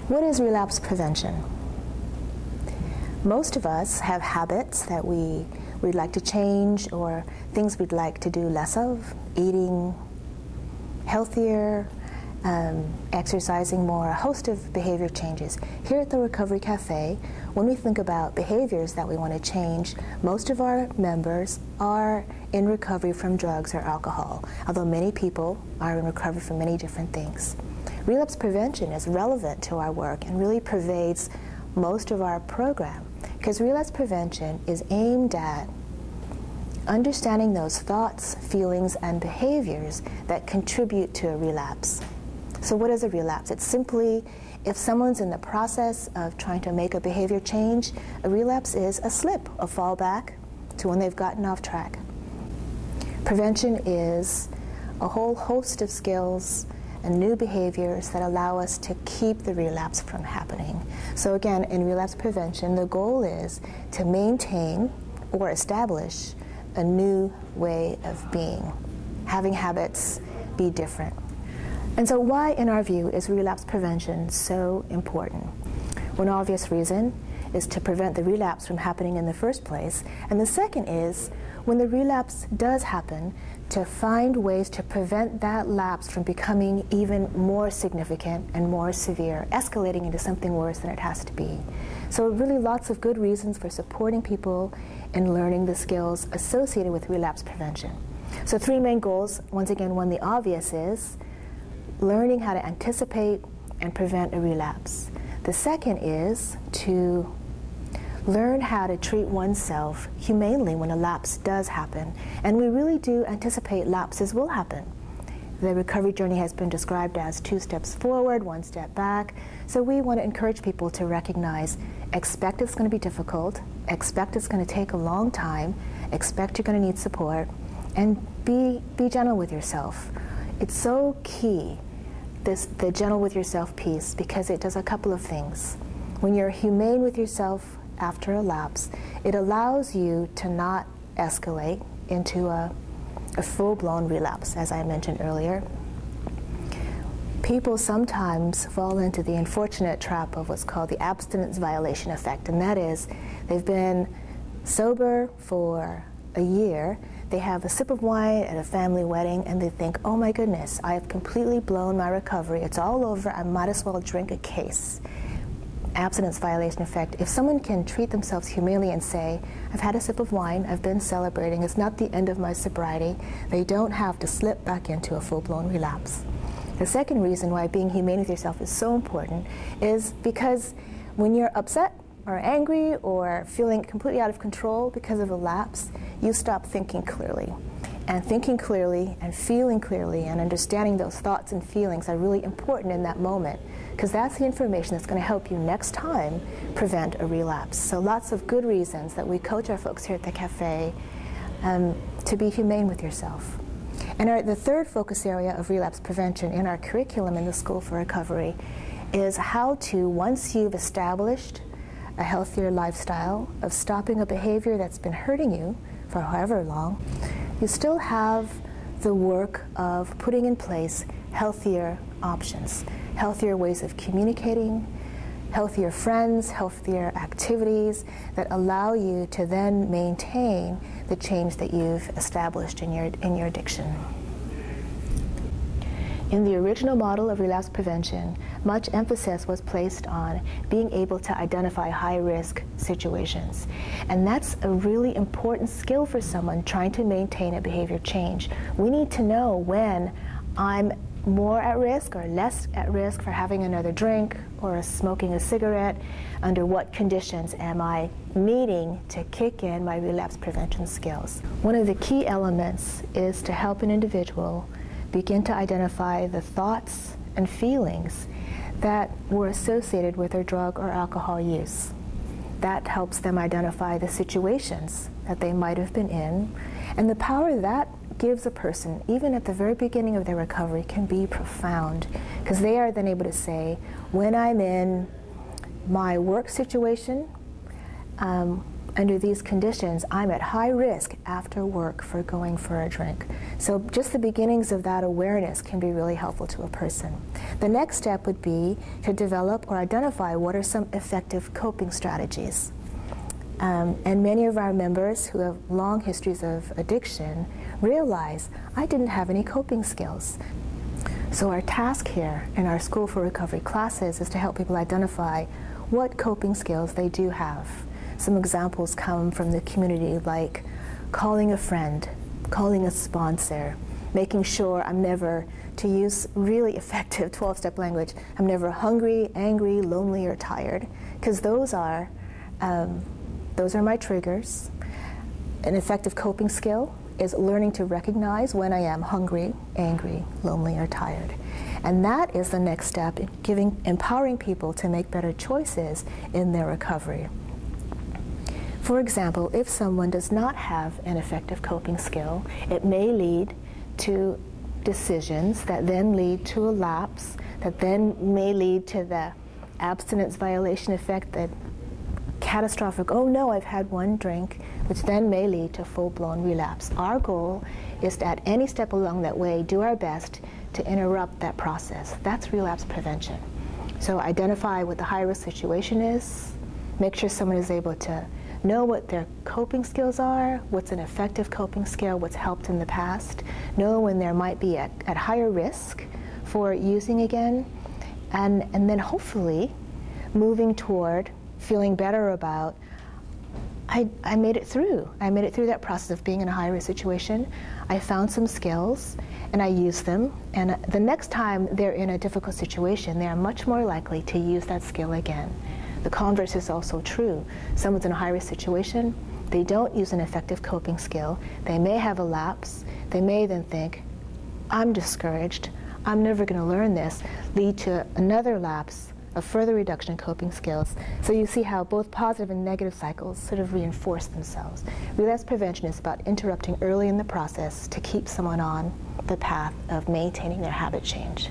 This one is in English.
What is relapse prevention? Most of us have habits that we'd like to change, or things we'd like to do less of: eating healthier, exercising more, a host of behavior changes. Here at the Recovery Cafe, when we think about behaviors that we want to change, most of our members are in recovery from drugs or alcohol, although many people are in recovery from many different things. Relapse prevention is relevant to our work and really pervades most of our program, because relapse prevention is aimed at understanding those thoughts, feelings, and behaviors that contribute to a relapse. So what is a relapse? It's simply if someone's in the process of trying to make a behavior change. A relapse is a slip, a fallback to when they've gotten off track. Prevention is a whole host of skills and new behaviors that allow us to keep the relapse from happening. So again, in relapse prevention, the goal is to maintain or establish a new way of being, having habits be different. And so why, in our view, is relapse prevention so important? One obvious reason is to prevent the relapse from happening in the first place. And the second is, when the relapse does happen, to find ways to prevent that lapse from becoming even more significant and more severe, escalating into something worse than it has to be. So really lots of good reasons for supporting people in learning the skills associated with relapse prevention. So three main goals. Once again, one, the obvious, is learning how to anticipate and prevent a relapse. The second is to learn how to treat oneself humanely when a lapse does happen. And we really do anticipate lapses will happen. The recovery journey has been described as 2 steps forward, 1 step back. So we want to encourage people to recognize, expect it's going to be difficult, expect it's going to take a long time, expect you're going to need support, and be gentle with yourself. It's so key, the gentle with yourself piece, because it does a couple of things. When you're humane with yourself after a lapse, it allows you to not escalate into a full-blown relapse, as I mentioned earlier. People sometimes fall into the unfortunate trap of what's called the abstinence violation effect, and that is they've been sober for a year, they have a sip of wine at a family wedding, and they think, oh my goodness, I have completely blown my recovery, it's all over, I might as well drink a case. Abstinence violation effect. If someone can treat themselves humanely and say, I've had a sip of wine, I've been celebrating, it's not the end of my sobriety, they don't have to slip back into a full-blown relapse. The second reason why being humane with yourself is so important is because when you're upset or angry or feeling completely out of control because of a lapse, you stop thinking clearly. And thinking clearly and feeling clearly and understanding those thoughts and feelings are really important in that moment, because that's the information that's going to help you next time prevent a relapse. So lots of good reasons that we coach our folks here at the cafe to be humane with yourself. And the third focus area of relapse prevention in our curriculum in the School for Recovery is how to, once you've established a healthier lifestyle of stopping a behavior that's been hurting you for however long, you still have the work of putting in place healthier options, healthier ways of communicating, healthier friends, healthier activities that allow you to then maintain the change that you've established in your addiction. In the original model of relapse prevention, much emphasis was placed on being able to identify high-risk situations. And that's a really important skill for someone trying to maintain a behavior change. We need to know when I'm more at risk or less at risk for having another drink or smoking a cigarette. Under what conditions am I needing to kick in my relapse prevention skills? One of the key elements is to help an individual begin to identify the thoughts and feelings that were associated with their drug or alcohol use. That helps them identify the situations that they might have been in, and the power that gives a person, even at the very beginning of their recovery, can be profound, because they are then able to say, when I'm in my work situation, under these conditions, I'm at high risk after work for going for a drink. So just the beginnings of that awareness can be really helpful to a person. The next step would be to develop or identify what are some effective coping strategies. And many of our members who have long histories of addiction realize, I didn't have any coping skills. So our task here in our School for Recovery classes is to help people identify what coping skills they do have. Some examples come from the community, like calling a friend, calling a sponsor, making sure I'm never, to use really effective 12-step language, I'm never hungry, angry, lonely, or tired, because those are my triggers. An effective coping skill is learning to recognize when I am hungry, angry, lonely, or tired. And that is the next step in empowering people to make better choices in their recovery. For example, if someone does not have an effective coping skill, it may lead to decisions that then lead to a lapse, that then may lead to the abstinence violation effect, that catastrophic, oh no, I've had one drink, which then may lead to full-blown relapse. Our goal is to, at any step along that way, do our best to interrupt that process. That's relapse prevention. So identify what the high-risk situation is, make sure someone is able to know what their coping skills are, what's an effective coping skill, what's helped in the past, know when there might be at higher risk for using again, and then hopefully moving toward feeling better about, I made it through. I made it through that process of being in a high-risk situation. I found some skills, and I used them. And the next time they're in a difficult situation, they are much more likely to use that skill again. The converse is also true. Someone's in a high-risk situation, they don't use an effective coping skill. They may have a lapse. They may then think, I'm discouraged. I'm never going to learn this, lead to another lapse, a further reduction in coping skills. So you see how both positive and negative cycles sort of reinforce themselves. Relapse prevention is about interrupting early in the process to keep someone on the path of maintaining their habit change.